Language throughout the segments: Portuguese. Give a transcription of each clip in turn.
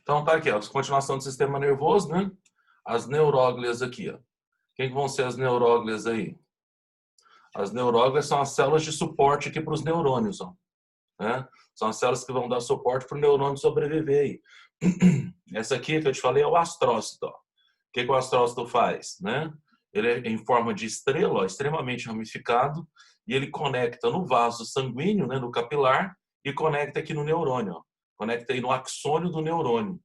Então tá aqui, ó, continuação do sistema nervoso, né? As neuróglias aqui, ó. Quem que vão ser as neuróglias aí? As neuróglias são as células de suporte aqui para os neurônios, ó, né? São as células que vão dar suporte para o neurônio sobreviver aí. Essa aqui que eu te falei é o astrócito, ó. O que o astrócito faz, né? Ele é em forma de estrela, ó, extremamente ramificado, e ele conecta no vaso sanguíneo, né, no capilar, e conecta aqui no neurônio, ó. Conecta aí no axônio do neurônio.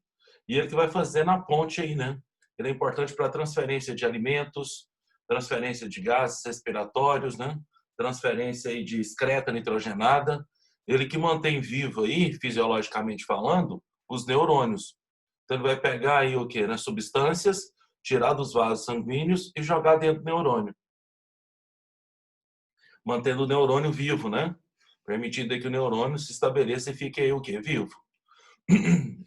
E ele que vai fazer na ponte aí, né? Ele é importante para a transferência de alimentos, transferência de gases respiratórios, né? Transferência aí de excreta nitrogenada. Ele que mantém vivo aí, fisiologicamente falando, os neurônios. Então ele vai pegar aí o quê? Né? Substâncias, tirar dos vasos sanguíneos e jogar dentro do neurônio. Mantendo o neurônio vivo, né? Permitindo aí que o neurônio se estabeleça e fique aí o quê? Vivo.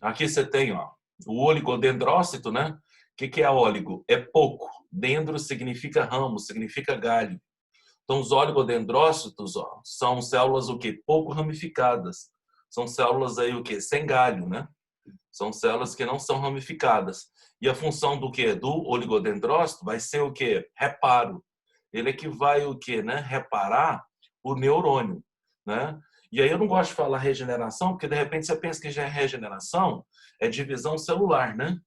Aqui você tem, ó, o oligodendrócito, né? O que é óligo? É pouco. Dendro significa ramo, significa galho. Então, os oligodendrócitos, ó, são células o quê? Pouco ramificadas. São células aí o quê? Sem galho, né? São células que não são ramificadas. E a função do quê? Do oligodendrócito vai ser o quê? Reparo. Ele é que vai o quê, né? Reparar o neurônio, né? E aí eu não gosto de falar regeneração, porque de repente você pensa que já é regeneração, é divisão celular, né?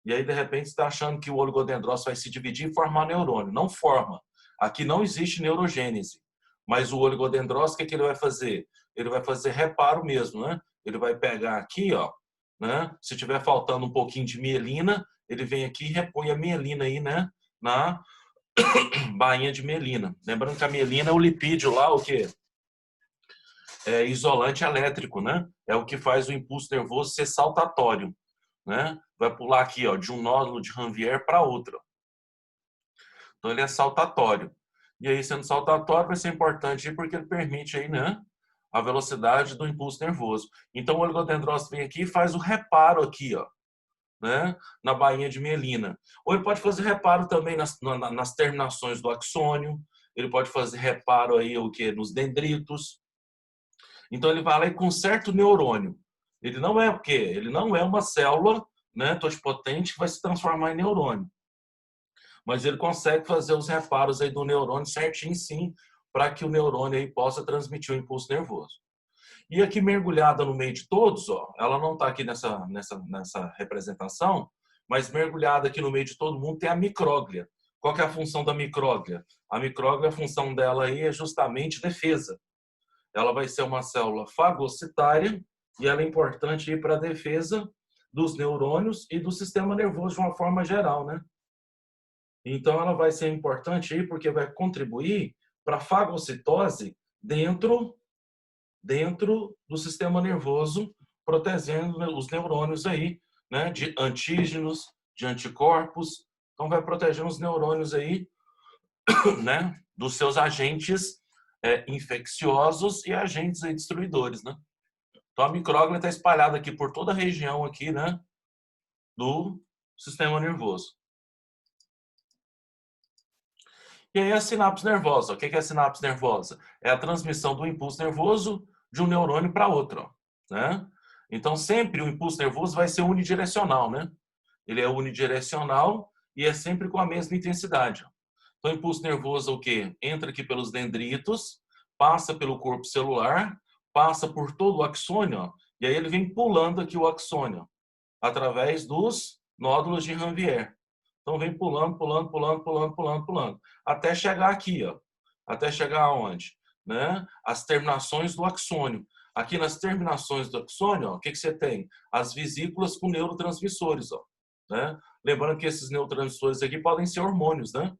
E aí de repente você está achando que o oligodendrócito vai se dividir e formar neurônio. Não forma. Aqui não existe neurogênese. Mas o oligodendrócito, o que ele vai fazer? Ele vai fazer reparo mesmo, né? Ele vai pegar aqui, ó, né? Se tiver faltando um pouquinho de mielina, ele vem aqui e repõe a mielina aí, né? Na bainha de mielina. Lembrando que a mielina é o lipídio lá, o quê? É isolante elétrico, né? É o que faz o impulso nervoso ser saltatório, né? Vai pular aqui, ó, de um nódulo de Ranvier para outro. Então ele é saltatório. E aí, sendo saltatório, vai ser importante porque ele permite aí, né, a velocidade do impulso nervoso. Então o oligodendrócito vem aqui e faz o reparo aqui, ó, né, na bainha de mielina. Ou ele pode fazer reparo também nas terminações do axônio. Ele pode fazer reparo aí o que nos dendritos. Então ele vai lá e conserta o neurônio. Ele não é o quê? Ele não é uma célula, né, totipotente que vai se transformar em neurônio. Mas ele consegue fazer os reparos aí do neurônio certinho, sim, para que o neurônio aí possa transmitir o impulso nervoso. E aqui mergulhada no meio de todos, ó, ela não está aqui nessa representação, mas mergulhada aqui no meio de todo mundo tem a micróglia. Qual que é a função da micróglia? A micróglia, a função dela aí é justamente defesa. Ela vai ser uma célula fagocitária e ela é importante para a defesa dos neurônios e do sistema nervoso de uma forma geral, né? Então ela vai ser importante aí porque vai contribuir para a fagocitose dentro do sistema nervoso, protegendo os neurônios aí, né, de antígenos, de anticorpos. Então vai protegendo os neurônios aí, né, dos seus agentes infecciosos e agentes aí destruidores, né? Então a micróglia está espalhada aqui por toda a região aqui, né, do sistema nervoso. E aí a sinapse nervosa. O que é a sinapse nervosa? É a transmissão do impulso nervoso de um neurônio para outro, né? Então sempre o impulso nervoso vai ser unidirecional, né? Ele é unidirecional e é sempre com a mesma intensidade. Então o impulso nervoso o quê? Entra aqui pelos dendritos, passa pelo corpo celular, passa por todo o axônio, ó, e aí ele vem pulando aqui o axônio através dos nódulos de Ranvier. Então vem pulando, pulando, pulando, pulando, pulando, pulando, até chegar aqui, ó. Até chegar aonde? Né? As terminações do axônio. Aqui nas terminações do axônio, ó, o que você tem? As vesículas com neurotransmissores, ó, né? Lembrando que esses neurotransmissores aqui podem ser hormônios, né?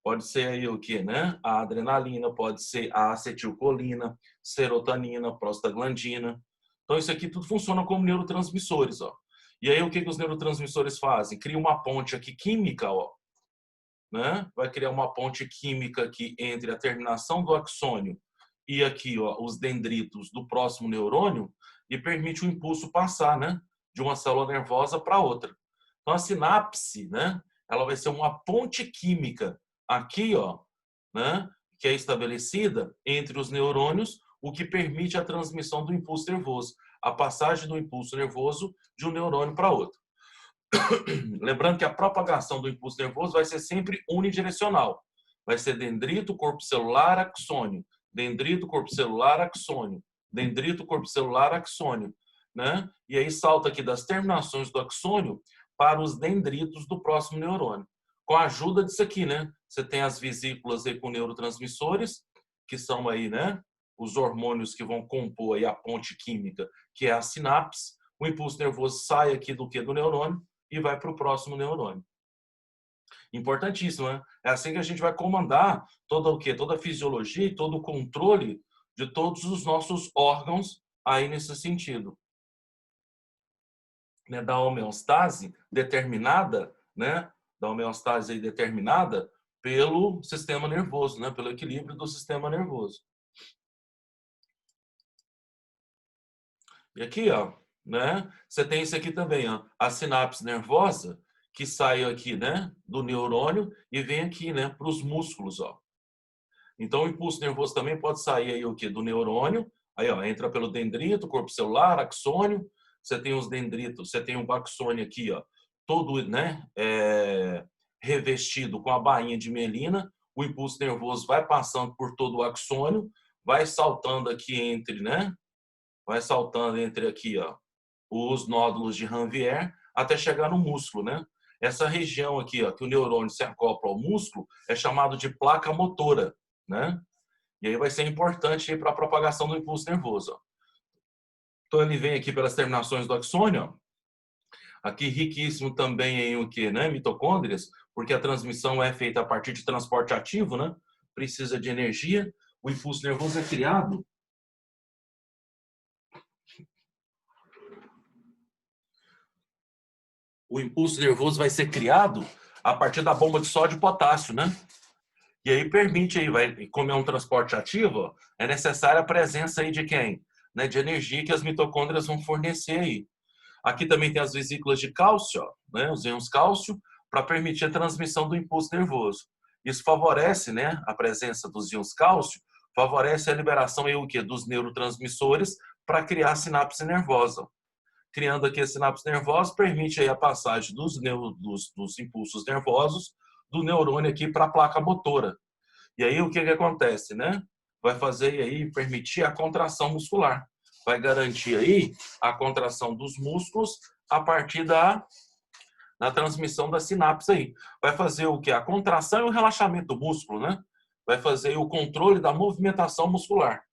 Pode ser aí o que, né? A adrenalina, pode ser a acetilcolina, serotonina, prostaglandina. Então isso aqui tudo funciona como neurotransmissores, ó. E aí o que os neurotransmissores fazem? Cria uma ponte aqui química, ó, né? Vai criar uma ponte química aqui entre a terminação do axônio e aqui, ó, os dendritos do próximo neurônio e permite o impulso passar, né, de uma célula nervosa para outra. Então a sinapse, né, ela vai ser uma ponte química aqui, ó, né, que é estabelecida entre os neurônios, o que permite a transmissão do impulso nervoso. a passagem do impulso nervoso de um neurônio para outro. Lembrando que a propagação do impulso nervoso vai ser sempre unidirecional. Vai ser dendrito, corpo celular, axônio. Dendrito, corpo celular, axônio. Dendrito, corpo celular, axônio. Né? E aí salta aqui das terminações do axônio para os dendritos do próximo neurônio. Com a ajuda disso aqui, né? Você tem as vesículas aí com neurotransmissores, que são aí, né? Os hormônios que vão compor aí a ponte química, que é a sinapse. O impulso nervoso sai aqui do que? Do neurônio e vai para o próximo neurônio. Importantíssimo, né? É assim que a gente vai comandar toda o quê? Toda a fisiologia e todo o controle de todos os nossos órgãos aí nesse sentido. Né? Da homeostase determinada, né? Da homeostase aí determinada pelo sistema nervoso, né? Pelo equilíbrio do sistema nervoso. E aqui, ó, né? Você tem isso aqui também, ó, a sinapse nervosa que sai aqui, né, do neurônio e vem aqui, né, para os músculos, ó. Então o impulso nervoso também pode sair aí o quê? Do neurônio, aí ó, entra pelo dendrito, corpo celular, axônio. Você tem os dendritos, você tem um axônio aqui, ó, todo, né, revestido com a bainha de mielina. O impulso nervoso vai passando por todo o axônio, vai saltando aqui entre, né, vai saltando entre aqui, ó, os nódulos de Ranvier até chegar no músculo, né? Essa região aqui, ó, que o neurônio se acopla ao músculo, é chamado de placa motora, né? E aí vai ser importante para a propagação do impulso nervoso, ó. Então ele vem aqui pelas terminações do axônio, ó. Aqui riquíssimo também em o que, né? Mitocôndrias, porque a transmissão é feita a partir de transporte ativo, né? Precisa de energia. O impulso nervoso é criado o impulso nervoso vai ser criado a partir da bomba de sódio e potássio, né? E aí permite aí, vai, como é um transporte ativo, é necessária a presença aí de quem? Né, de energia que as mitocôndrias vão fornecer aí. Aqui também tem as vesículas de cálcio, né, os íons cálcio, para permitir a transmissão do impulso nervoso. Isso favorece, né, a presença dos íons cálcio, favorece a liberação aí, o quê? Dos neurotransmissores para criar a sinapse nervosa. Criando aqui a sinapse nervosa, permite aí a passagem dos impulsos nervosos do neurônio aqui para a placa motora. E aí o que acontece, né? Vai fazer aí, permitir a contração muscular. Vai garantir aí a contração dos músculos a partir da transmissão da sinapse aí. Vai fazer o que? A contração e o relaxamento do músculo, né? Vai fazer o controle da movimentação muscular.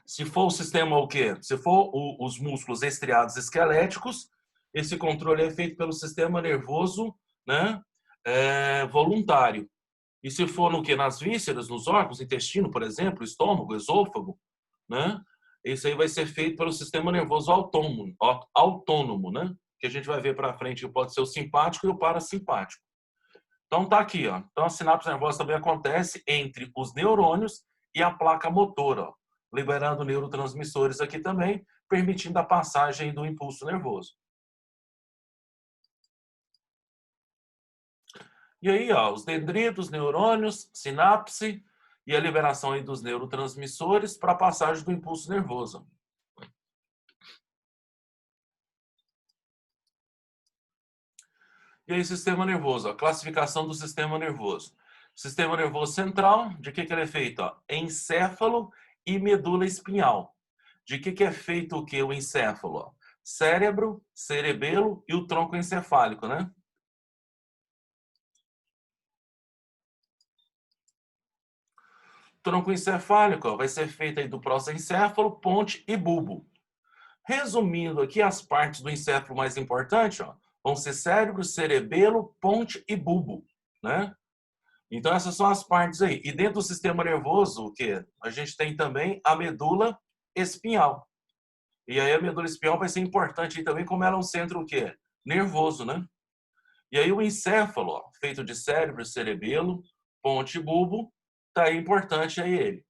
Se for o sistema o quê? Se for os músculos estriados esqueléticos, esse controle é feito pelo sistema nervoso, né, voluntário. E se for no quê? Nas vísceras, nos órgãos, intestino, por exemplo, estômago, esôfago, né? Isso aí vai ser feito pelo sistema nervoso autônomo, né? Que a gente vai ver para frente que pode ser o simpático e o parasimpático. Então tá aqui, ó. Então a sinapse nervosa também acontece entre os neurônios e a placa motora, ó, liberando neurotransmissores aqui também, permitindo a passagem do impulso nervoso. E aí, ó, os dendritos, neurônios, sinapse e a liberação aí dos neurotransmissores para a passagem do impulso nervoso. E aí, sistema nervoso, a classificação do sistema nervoso. Sistema nervoso central, de que ele é feito? Ó? Encéfalo e medula espinhal. De que é feito o que? O encéfalo? Ó? Cérebro, cerebelo e o tronco encefálico, né? Tronco encefálico ó, vai ser feito aí do prosencéfalo, ponte e bulbo. Resumindo aqui, as partes do encéfalo mais importantes ó, vão ser cérebro, cerebelo, ponte e bulbo, né? Então essas são as partes aí. E dentro do sistema nervoso, o que? A gente tem também a medula espinhal. E aí a medula espinhal vai ser importante aí também, como ela é um centro o quê? Nervoso, né? E aí o encéfalo, ó, feito de cérebro, cerebelo, ponte e bulbo, tá aí importante aí ele.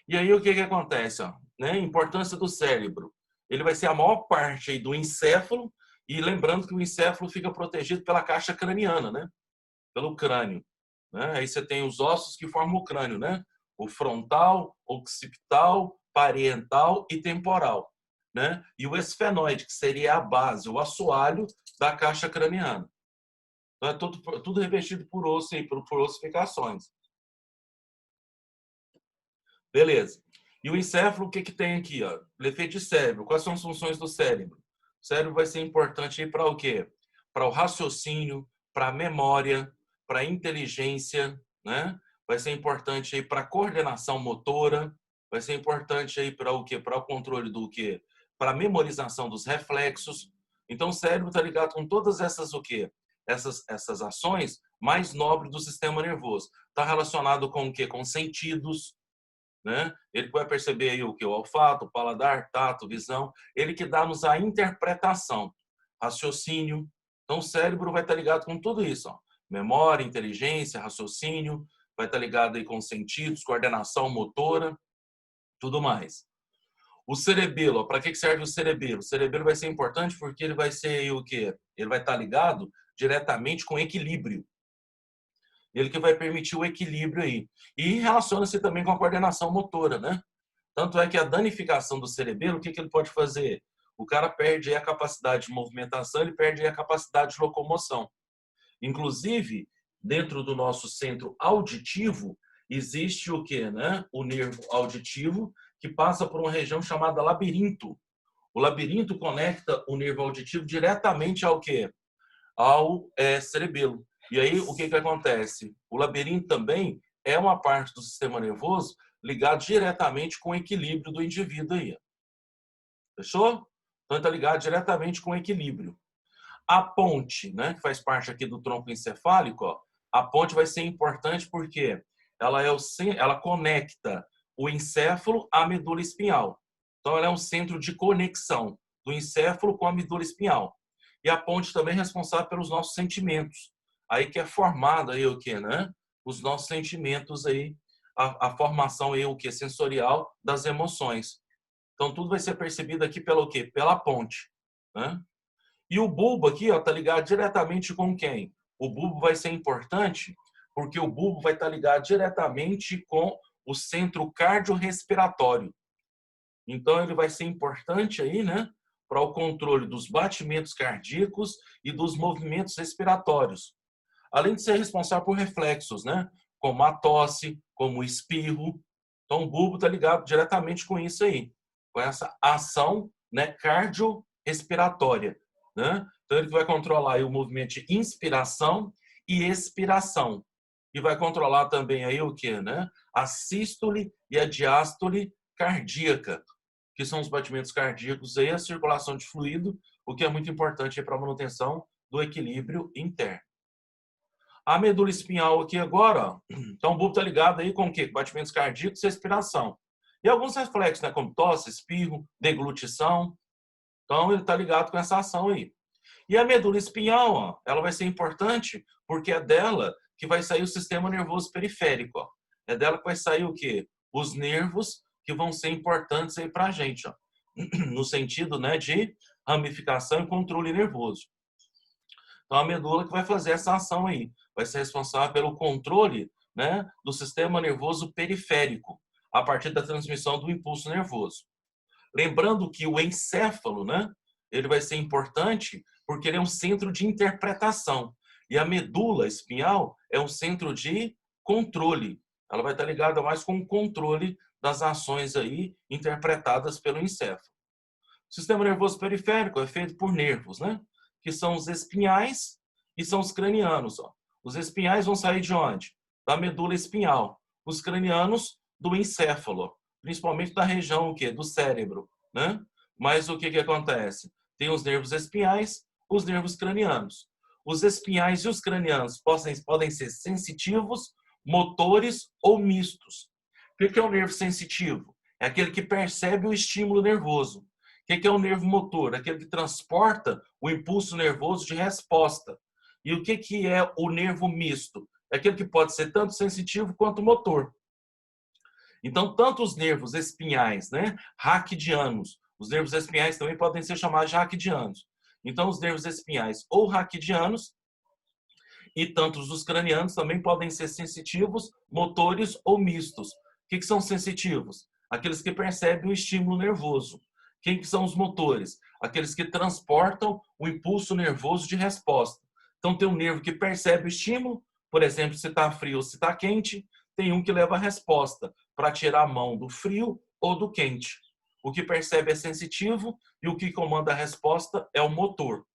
E aí o que acontece, ó, né? Importância do cérebro. Ele vai ser a maior parte aí do encéfalo e lembrando que o encéfalo fica protegido pela caixa craniana, né? Pelo crânio, né? Aí você tem os ossos que formam o crânio, né? O frontal, occipital, parietal e temporal, né? E o esfenoide, que seria a base, o assoalho da caixa craniana. Então, é tudo revestido por osso e por ossificações. Beleza. E o encéfalo, o que que tem aqui? Ó? O efeito de cérebro. Quais são as funções do cérebro? O cérebro vai ser importante para o quê? Para o raciocínio, para a memória, para a inteligência, né? Vai ser importante aí para a coordenação motora, vai ser importante aí para o quê? Para o controle do quê? Para a memorização dos reflexos. Então, o cérebro está ligado com todas essas o quê? Essas ações mais nobres do sistema nervoso. Está relacionado com o quê? Com sentidos, né? Ele vai perceber aí o que? O olfato, o paladar, tato, visão. Ele que dá-nos a interpretação, raciocínio. Então, o cérebro vai estar ligado com tudo isso. Ó. Memória, inteligência, raciocínio. Vai estar ligado aí com sentidos, coordenação motora, tudo mais. O cerebelo, para que serve o cerebelo? O cerebelo vai ser importante porque ele vai ser aí o quê? Ele vai estar ligado diretamente com equilíbrio. Ele que vai permitir o equilíbrio aí. E relaciona-se também com a coordenação motora, né? Tanto é que a danificação do cerebelo, o que ele pode fazer? O cara perde a capacidade de movimentação, ele perde a capacidade de locomoção. Inclusive, dentro do nosso centro auditivo, existe o quê, né? O nervo auditivo, que passa por uma região chamada labirinto. O labirinto conecta o nervo auditivo diretamente ao quê? Ao cerebelo. E aí, o que acontece? O labirinto também é uma parte do sistema nervoso ligado diretamente com o equilíbrio do indivíduo aí. Fechou? Então, está ligado diretamente com o equilíbrio. A ponte, né, que faz parte aqui do tronco encefálico, ó, a ponte vai ser importante porque ela conecta o encéfalo à medula espinhal. Então, ela é um centro de conexão do encéfalo com a medula espinhal. E a ponte também é responsável pelos nossos sentimentos. Aí que é formado aí o quê, né? Os nossos sentimentos aí, a formação aí o quê? Sensorial das emoções. Então tudo vai ser percebido aqui pelo quê? Pela ponte, né? E o bulbo aqui, ó, tá ligado diretamente com quem? O bulbo vai ser importante porque o bulbo vai estar ligado diretamente com o centro cardiorrespiratório. Então ele vai ser importante aí, né? Para o controle dos batimentos cardíacos e dos movimentos respiratórios. Além de ser responsável por reflexos, né? Como a tosse, como o espirro. Então, o bulbo está ligado diretamente com isso aí, com essa ação, né, cardiorrespiratória, né? Então, ele vai controlar aí o movimento de inspiração e expiração. E vai controlar também aí o quê, né? A sístole e a diástole cardíaca, que são os batimentos cardíacos e a circulação de fluido, o que é muito importante para a manutenção do equilíbrio interno. A medula espinhal aqui agora, ó, então o bulbo está ligado aí com o quê? Batimentos cardíacos e respiração. E alguns reflexos, né? Como tosse, espirro, deglutição. Então ele está ligado com essa ação aí. E a medula espinhal, ó, ela vai ser importante porque é dela que vai sair o sistema nervoso periférico. Ó. É dela que vai sair o quê? Os nervos que vão ser importantes aí para a gente, ó, no sentido, né, de ramificação e controle nervoso. Então, a medula que vai fazer essa ação aí, vai ser responsável pelo controle, né, do sistema nervoso periférico, a partir da transmissão do impulso nervoso. Lembrando que o encéfalo, né, ele vai ser importante porque ele é um centro de interpretação. E a medula espinhal é um centro de controle. Ela vai estar ligada mais com o controle das ações aí interpretadas pelo encéfalo. O sistema nervoso periférico é feito por nervos, né? Que são os espinhais e são os cranianos. Ó. Os espinhais vão sair de onde? Da medula espinhal. Os cranianos, do encéfalo, principalmente da região o quê? Do cérebro. Né? Mas o que acontece? Tem os nervos espinhais, os nervos cranianos. Os espinhais e os cranianos podem ser sensitivos, motores ou mistos. O que é o nervo sensitivo? É aquele que percebe o estímulo nervoso. O que é o nervo motor? Aquele que transporta o impulso nervoso de resposta. E o que é o nervo misto? É aquele que pode ser tanto sensitivo quanto motor. Então, tanto os nervos espinhais, né, raquidianos, os nervos espinhais também podem ser chamados de raquidianos. Então, os nervos espinhais ou raquidianos e tantos os cranianos também podem ser sensitivos, motores ou mistos. O que são sensitivos? Aqueles que percebem o estímulo nervoso. Quem que são os motores? Aqueles que transportam o impulso nervoso de resposta. Então, tem um nervo que percebe o estímulo, por exemplo, se está frio ou se está quente, tem um que leva a resposta para tirar a mão do frio ou do quente. O que percebe é sensitivo e o que comanda a resposta é o motor.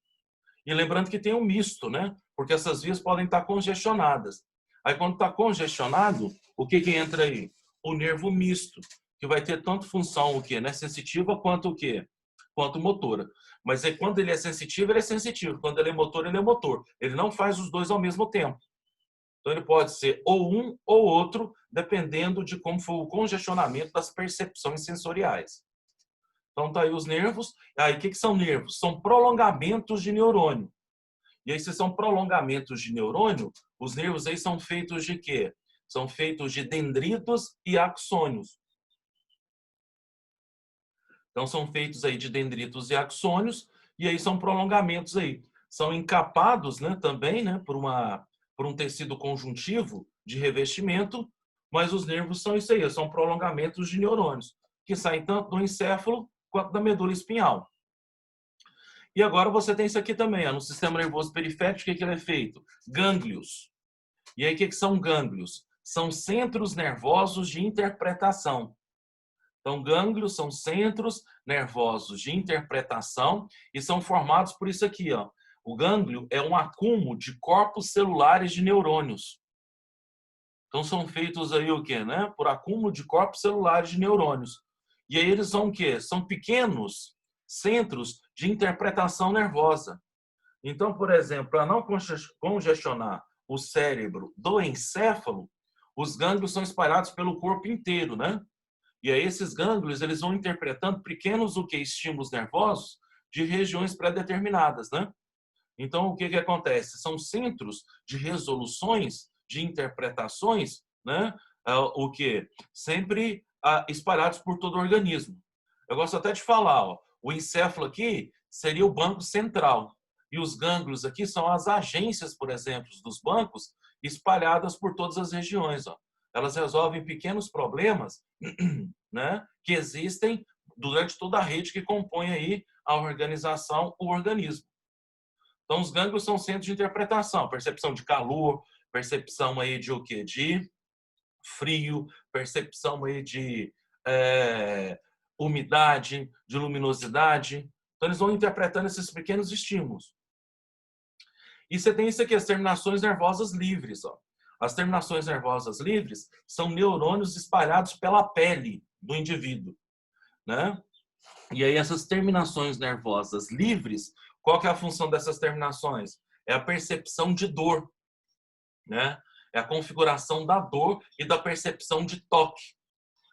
E lembrando que tem um misto, né? Porque essas vias podem estar congestionadas. Aí, quando está congestionado, o que entra aí? O nervo misto, que vai ter tanto função o quê, né? Sensitiva quanto o quê? Quanto motora. Mas aí, quando ele é sensitivo, ele é sensitivo. Quando ele é motor, ele é motor. Ele não faz os dois ao mesmo tempo. Então, ele pode ser ou um ou outro, dependendo de como for o congestionamento das percepções sensoriais. Então, tá aí os nervos. Aí, o que são nervos? São prolongamentos de neurônio. E aí, se são prolongamentos de neurônio, os nervos aí são feitos de quê? São feitos de dendritos e axônios. Então, são feitos aí de dendritos e axônios, e aí são prolongamentos aí. São encapados, né, também, né, por um tecido conjuntivo de revestimento, mas os nervos são isso aí, são prolongamentos de neurônios, que saem tanto do encéfalo quanto da medula espinhal. E agora você tem isso aqui também, ó, no sistema nervoso periférico, o que ele é feito? Gânglios. E aí, o que são gânglios? São centros nervosos de interpretação. Então, gânglios são centros nervosos de interpretação e são formados por isso aqui, ó. O gânglio é um acúmulo de corpos celulares de neurônios. Então, são feitos aí o quê, né? Por acúmulo de corpos celulares de neurônios. E aí eles são o quê? São pequenos centros de interpretação nervosa. Então, por exemplo, para não congestionar o cérebro do encéfalo, os gânglios são espalhados pelo corpo inteiro, né? E aí esses gânglios, eles vão interpretando pequenos o que estímulos nervosos de regiões pré-determinadas, né? Então, o que acontece? São centros de resoluções, de interpretações, né? O que? Sempre espalhados por todo o organismo. Eu gosto até de falar, ó, o encéfalo aqui seria o banco central. E os gânglios aqui são as agências, por exemplo, dos bancos espalhadas por todas as regiões. Ó. Elas resolvem pequenos problemas, né, que existem durante toda a rede que compõe aí a organização, o organismo. Então, os gânglios são centros de interpretação, percepção de calor, percepção aí de o quê? De frio, percepção aí de umidade, de luminosidade. Então, eles vão interpretando esses pequenos estímulos. E você tem isso aqui, as terminações nervosas livres. Ó. As terminações nervosas livres são neurônios espalhados pela pele do indivíduo. Né? E aí, essas terminações nervosas livres, qual que é a função dessas terminações? É a percepção de dor. Né? É a configuração da dor e da percepção de toque.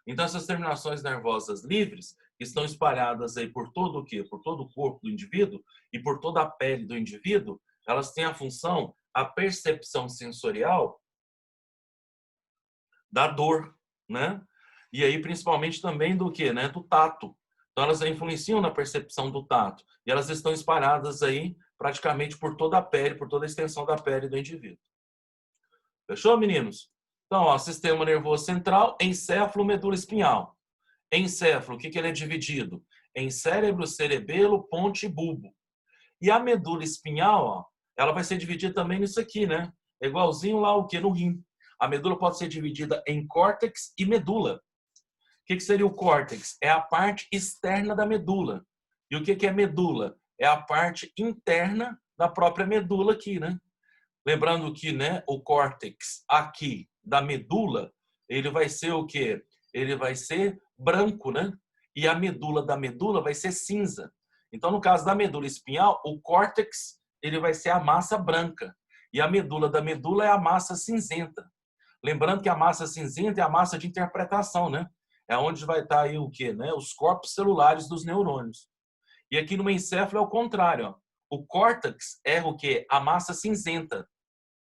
Então, essas terminações nervosas livres estão espalhadas aí por todo o quê? Por todo o corpo do indivíduo e por toda a pele do indivíduo. Elas têm a função, a percepção sensorial da dor, né? E aí, principalmente também do quê? Né? Do tato. Então, elas influenciam na percepção do tato. E elas estão espalhadas aí praticamente por toda a pele, por toda a extensão da pele do indivíduo. Fechou, meninos? Então, ó, sistema nervoso central, encéfalo, medula espinhal. Encéfalo, o que ele é dividido? Em cérebro, cerebelo, ponte e bulbo. E a medula espinhal, ó, ela vai ser dividida também nisso aqui, né? É igualzinho lá o que? No rim. A medula pode ser dividida em córtex e medula. O que seria o córtex? É a parte externa da medula. E o que é medula? É a parte interna da própria medula aqui, né? Lembrando que, né, o córtex aqui da medula, ele vai ser o quê? Ele vai ser branco, né? E a medula da medula vai ser cinza. Então, no caso da medula espinhal, o córtex, ele vai ser a massa branca. E a medula da medula é a massa cinzenta. Lembrando que a massa cinzenta é a massa de interpretação, né? É onde vai estar aí o quê? Né? Os corpos celulares dos neurônios. E aqui no encéfalo é o contrário. Ó. O córtex é o quê? A massa cinzenta.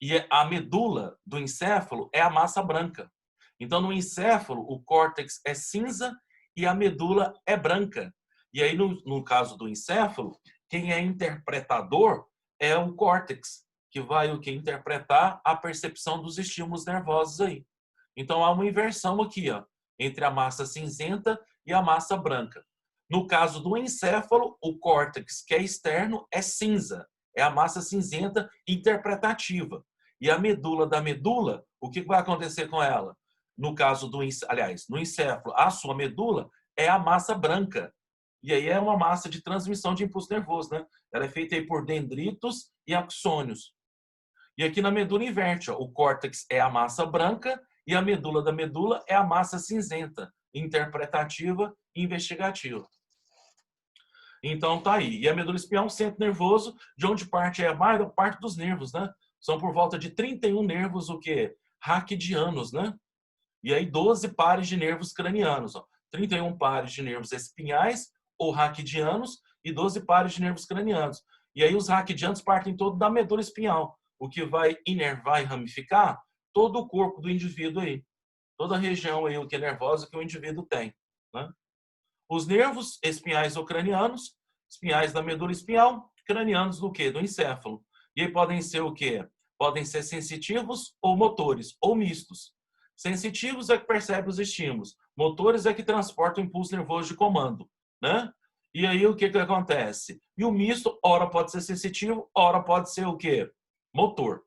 E a medula do encéfalo é a massa branca. Então, no encéfalo, o córtex é cinza e a medula é branca. E aí, no caso do encéfalo, quem é interpretador é o córtex, que vai o que interpretar a percepção dos estímulos nervosos aí. Então, há uma inversão aqui. Ó. entre a massa cinzenta e a massa branca. No caso do encéfalo, o córtex, que é externo, é cinza. É a massa cinzenta interpretativa. E a medula da medula, o que vai acontecer com ela? No caso do, aliás, no encéfalo, a sua medula é a massa branca. E aí é uma massa de transmissão de impulso nervoso, né? Ela é feita aí por dendritos e axônios. E aqui na medula inverte, ó, o córtex é a massa branca e a medula da medula é a massa cinzenta, interpretativa e investigativa. Então tá aí. E a medula espinhal é um centro nervoso de onde parte a maior parte dos nervos, né? São por volta de 31 nervos, o quê? Raquidianos, né? E aí 12 pares de nervos cranianos, ó. 31 pares de nervos espinhais ou raquidianos e 12 pares de nervos cranianos. E aí os raquidianos partem todo da medula espinhal, o que vai inervar e ramificar todo o corpo do indivíduo aí. Toda a região aí o que é nervosa que o indivíduo tem, né? Os nervos espinhais ou cranianos, espinhais da medula espinhal, cranianos do quê? Do encéfalo. E aí podem ser o quê? Podem ser sensitivos ou motores, ou mistos. Sensitivos é que percebe os estímulos. Motores é que transporta o impulso nervoso de comando, né? E aí o que acontece? E o misto, ora pode ser sensitivo, ora pode ser o quê? Motor.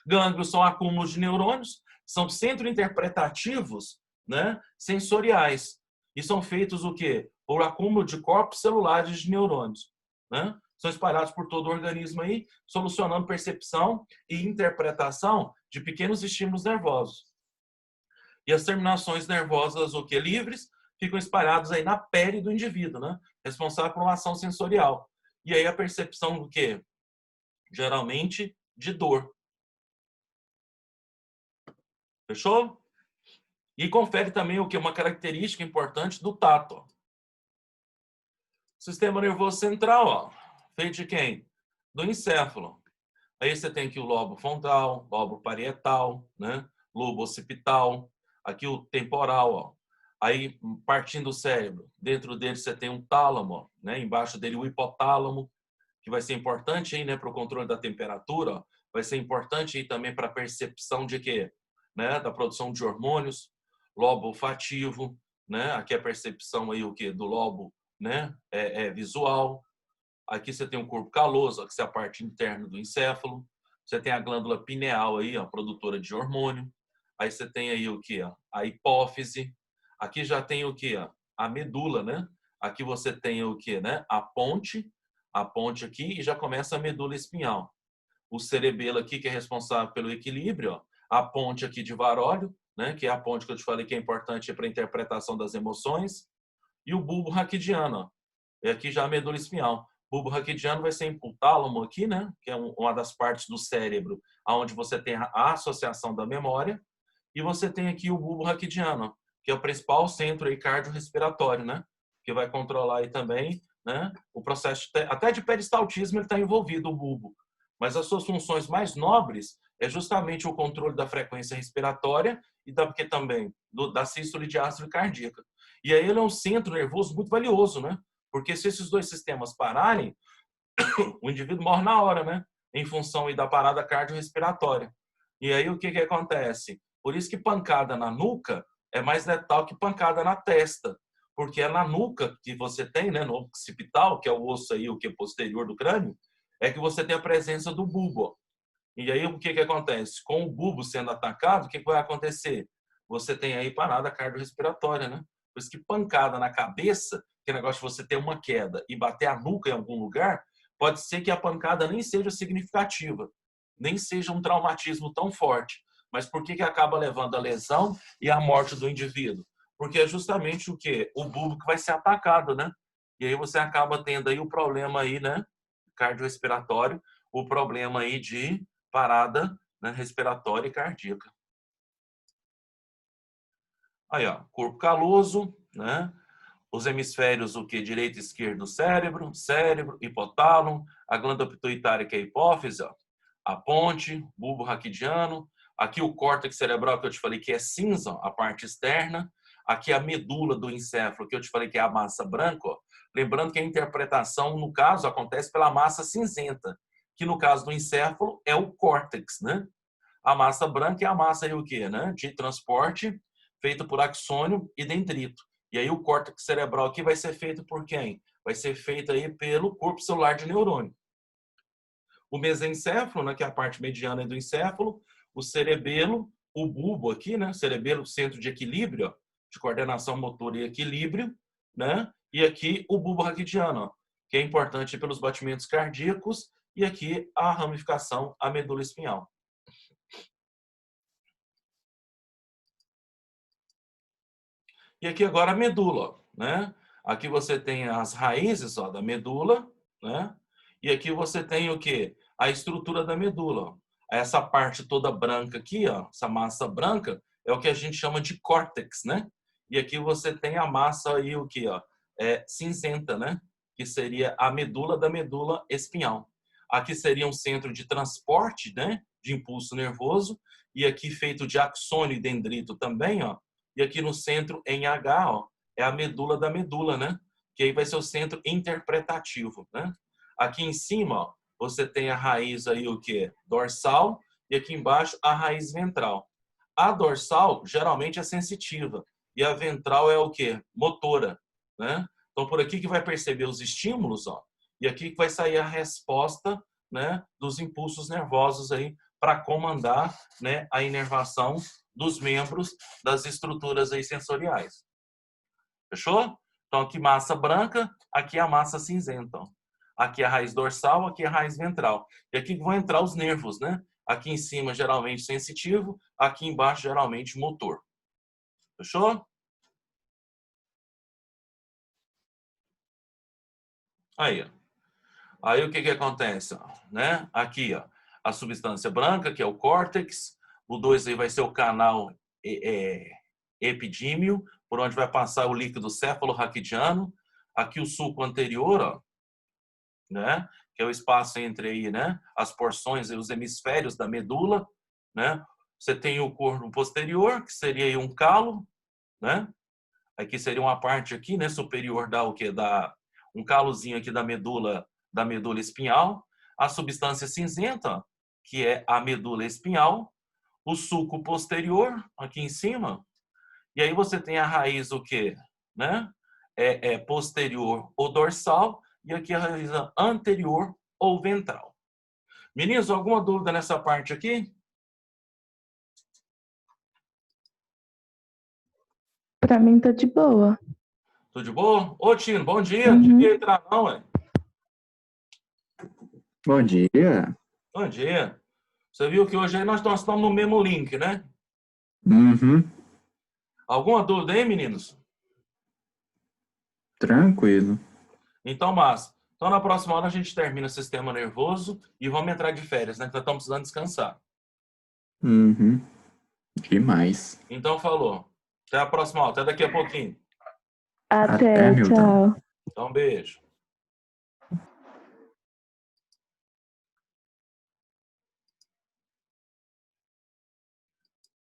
Gânglios são acúmulos de neurônios, são centros interpretativos, né, sensoriais. E são feitos o quê? Por acúmulo de corpos celulares de neurônios, né? São espalhados por todo o organismo aí, solucionando percepção e interpretação de pequenos estímulos nervosos. E as terminações nervosas, o que livres, ficam espalhadas aí na pele do indivíduo, né? Responsável por uma ação sensorial. E aí a percepção do quê? Geralmente de dor. Fechou? E confere também o que? Uma característica importante do tato. Ó. Sistema nervoso central, ó, feito de quem? Do encéfalo. Aí você tem aqui o lobo frontal, lobo parietal, né? Lobo occipital, aqui o temporal, ó. Aí, partindo do cérebro, dentro dele você tem um tálamo, ó, né? Embaixo dele o hipotálamo, que vai ser importante aí, né, para o controle da temperatura, ó. Vai ser importante aí também para a percepção de quê? Né? Da produção de hormônios, lobo olfativo, né? Aqui a percepção aí o quê? Do lobo, né? Visual. Aqui você tem o corpo caloso, ó, que é a parte interna do encéfalo. Você tem a glândula pineal aí, ó, produtora de hormônio. Aí você tem aí o que? A hipófise. Aqui já tem o que? A medula, né? Aqui você tem o que, né? A ponte aqui e já começa a medula espinhal. O cerebelo aqui que é responsável pelo equilíbrio, ó. A ponte aqui de Varólio, né? Que é a ponte que eu te falei que é importante para a interpretação das emoções. E o bulbo raquidiano, ó. E aqui já a medula espinhal. O bulbo raquidiano vai ser o tálamo aqui, né? Que é uma das partes do cérebro onde você tem a associação da memória. E você tem aqui o bulbo raquidiano, que é o principal centro aí cardiorrespiratório, né? Que vai controlar aí também, né? O processo até de peristaltismo ele está envolvido o bulbo. Mas as suas funções mais nobres é justamente o controle da frequência respiratória e porque também da sístole e diástole cardíaca. E aí ele é um centro nervoso muito valioso, né? Porque se esses dois sistemas pararem, o indivíduo morre na hora, né? Em função aí da parada cardiorrespiratória. E aí o que acontece? Por isso que pancada na nuca é mais letal que pancada na testa. Porque é na nuca que você tem, né, no occipital, que é o osso aí, o que é posterior do crânio, é que você tem a presença do bulbo. E aí o que acontece? Com o bulbo sendo atacado, o que vai acontecer? Você tem aí parada cardiorrespiratória, né? Por isso que pancada na cabeça, que é negócio de você ter uma queda e bater a nuca em algum lugar, pode ser que a pancada nem seja significativa, nem seja um traumatismo tão forte. Mas por que acaba levando a lesão e a morte do indivíduo? Porque é justamente o quê? O bulbo que vai ser atacado, né? E aí você acaba tendo aí o problema aí, né? Cardiorrespiratório, o problema aí de parada, né, respiratória e cardíaca. Aí, ó, corpo caloso, né? Os hemisférios, o que? Direito e esquerdo do cérebro, hipotálamo, a glândula pituitária, que é a hipófise, ó, a ponte, bulbo raquidiano, aqui o córtex cerebral, que eu te falei que é cinza, ó, a parte externa, aqui a medula do encéfalo, que eu te falei que é a massa branca, ó. Lembrando que a interpretação, no caso, acontece pela massa cinzenta, que no caso do encéfalo é o córtex, né? A massa branca é a massa aí, o quê, né? De transporte feito por axônio e dendrito. E aí o córtex cerebral aqui vai ser feito por quem? Vai ser feito aí pelo corpo celular de neurônio. O mesencéfalo, né, que é a parte mediana do encéfalo, o cerebelo, o bulbo aqui, né, cerebelo, centro de equilíbrio, ó, de coordenação motora e equilíbrio, né, e aqui o bulbo raquidiano, ó, que é importante pelos batimentos cardíacos, e aqui a ramificação, a medula espinhal. E aqui agora a medula, ó, né? Aqui você tem as raízes, ó, da medula, né? E aqui você tem o quê? A estrutura da medula, ó. Essa parte toda branca aqui, ó, essa massa branca, é o que a gente chama de córtex, né? E aqui você tem a massa aí, o que, ó, cinzenta, né? Que seria a medula da medula espinhal. Aqui seria um centro de transporte, né? De impulso nervoso. E aqui feito de axônio e dendrito também, ó. E aqui no centro, em H, ó, é a medula da medula, né? Que aí vai ser o centro interpretativo, né? Aqui em cima, ó, você tem a raiz aí, o que? Dorsal. E aqui embaixo, a raiz ventral. A dorsal, geralmente, é sensitiva. E a ventral é o que? Motora, né? Então, por aqui que vai perceber os estímulos, ó. E aqui que vai sair a resposta, né, dos impulsos nervosos aí para comandar, né, a inervação dos membros das estruturas aí sensoriais. Fechou? Então, aqui massa branca, aqui a massa cinzenta. Aqui a raiz dorsal, aqui a raiz ventral. E aqui vão entrar os nervos, né? Aqui em cima, geralmente sensitivo, aqui embaixo, geralmente motor. Fechou? Aí, ó. Aí o que que acontece, né? Aqui, ó, a substância branca, que é o córtex. O 2 aí vai ser o canal epidímio, por onde vai passar o líquido céfalo-raquidiano. Aqui o sulco anterior, ó, né? Que é o espaço entre aí, né? As porções e os hemisférios da medula, né? Você tem o corpo posterior, que seria aí um calo, né? Aqui seria uma parte aqui, né? Superior da o que? Da um calozinho aqui da medula espinhal. A substância cinzenta, que é a medula espinhal. O sulco posterior, aqui em cima. E aí você tem a raiz o quê? Né? Posterior ou dorsal. E aqui a raiz anterior ou ventral. Meninos, alguma dúvida nessa parte aqui? Pra mim tá de boa. Tudo de boa? Ô, Tino, bom dia. Não Uhum. devia entrar não, ué. Bom dia. Bom dia. Você viu que hoje aí nós estamos no mesmo link, né? Uhum. Alguma dúvida aí, meninos? Tranquilo. Então, massa. Então, na próxima hora a gente termina o sistema nervoso e vamos entrar de férias, né? Que nós estamos precisando descansar. Uhum. Demais. Então, falou. Até a próxima aula. Até daqui a pouquinho. Até, Milton. tchau. Então, beijo.